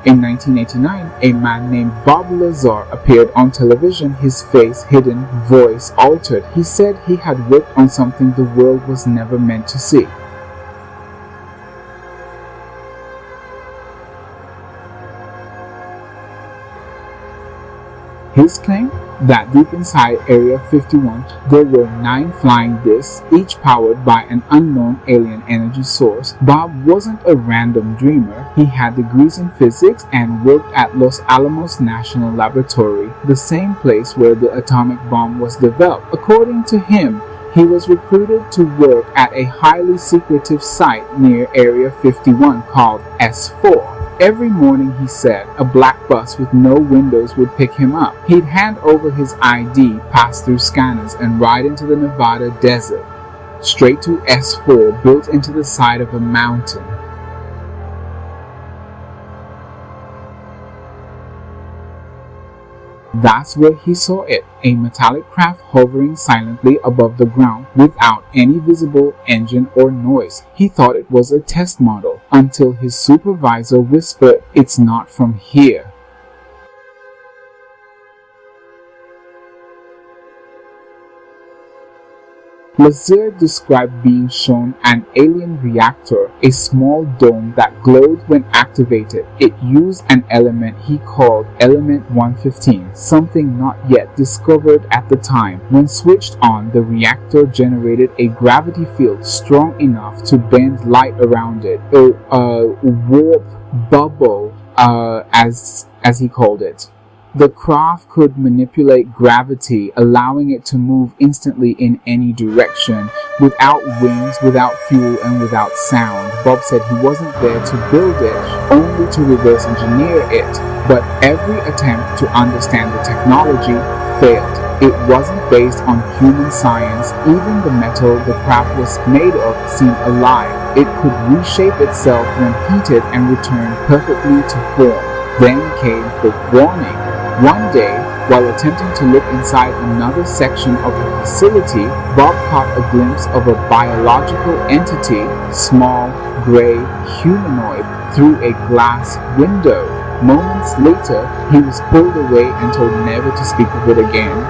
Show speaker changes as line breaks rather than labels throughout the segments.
In 1989, a man named Bob Lazar appeared on television, his face hidden, voice altered. He said he had worked on something the world was never meant to see. His claim that deep inside Area 51 there were 9 flying discs, each powered by an unknown alien energy source. Bob wasn't a random dreamer. He had degrees in physics and worked at Los Alamos National Laboratory, the same place where the atomic bomb was developed. According to him, he was recruited to work at a highly secretive site near Area 51 called S4. Every morning, he said, a black bus with no windows would pick him up. He'd hand over his ID, pass through scanners, and ride into the Nevada desert, straight to S4, built into the side of a mountain. That's where he saw it, a metallic craft hovering silently above the ground without any visible engine or noise. He thought it was a test model until his supervisor whispered, "It's not from here." Lazar described being shown an alien reactor, a small dome that glowed when activated. It used an element he called Element 115, something not yet discovered at the time. When switched on, the reactor generated a gravity field strong enough to bend light around it, a warp bubble, as he called it. The craft could manipulate gravity, allowing it to move instantly in any direction, without wings, without fuel, and without sound. Bob said he wasn't there to build it, only to reverse engineer it. But every attempt to understand the technology failed. It wasn't based on human science. Even the metal the craft was made of seemed alive. It could reshape itself when heated and return perfectly to form. Then came the warning. One day, while attempting to look inside another section of the facility, Bob caught a glimpse of a biological entity, small, gray, humanoid, through a glass window. Moments later, he was pulled away and told never to speak of it again.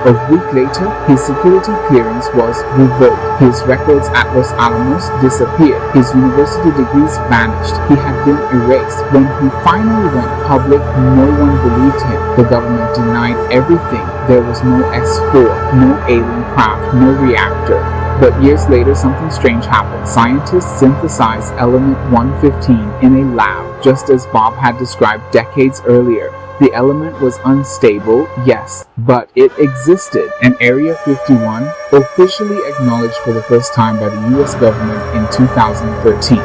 A week later, his security clearance was revoked. His records at Los Alamos disappeared. His university degrees vanished. He had been erased. When he finally went public, no one believed him. The government denied everything. There was no S4, no alien craft, no reactor. But years later, something strange happened. Scientists synthesized element 115 in a lab, just as Bob had described decades earlier. The element was unstable, yes, but it existed, and Area 51 officially acknowledged for the first time by the US government in 2013.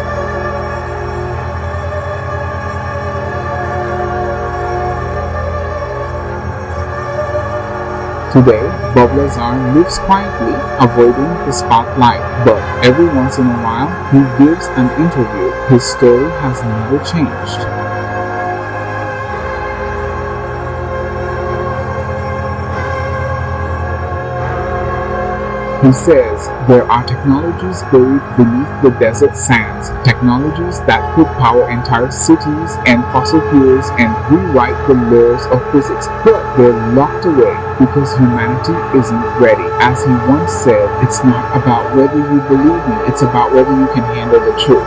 Today, Bob Lazar lives quietly, avoiding the spotlight, but every once in a while, he gives an interview. His story has never changed. He says there are technologies buried beneath the desert sands, technologies that could power entire cities and fossil fuels and rewrite the laws of physics, but they're locked away because humanity isn't ready. As he once said, it's not about whether you believe me, it's about whether you can handle the truth.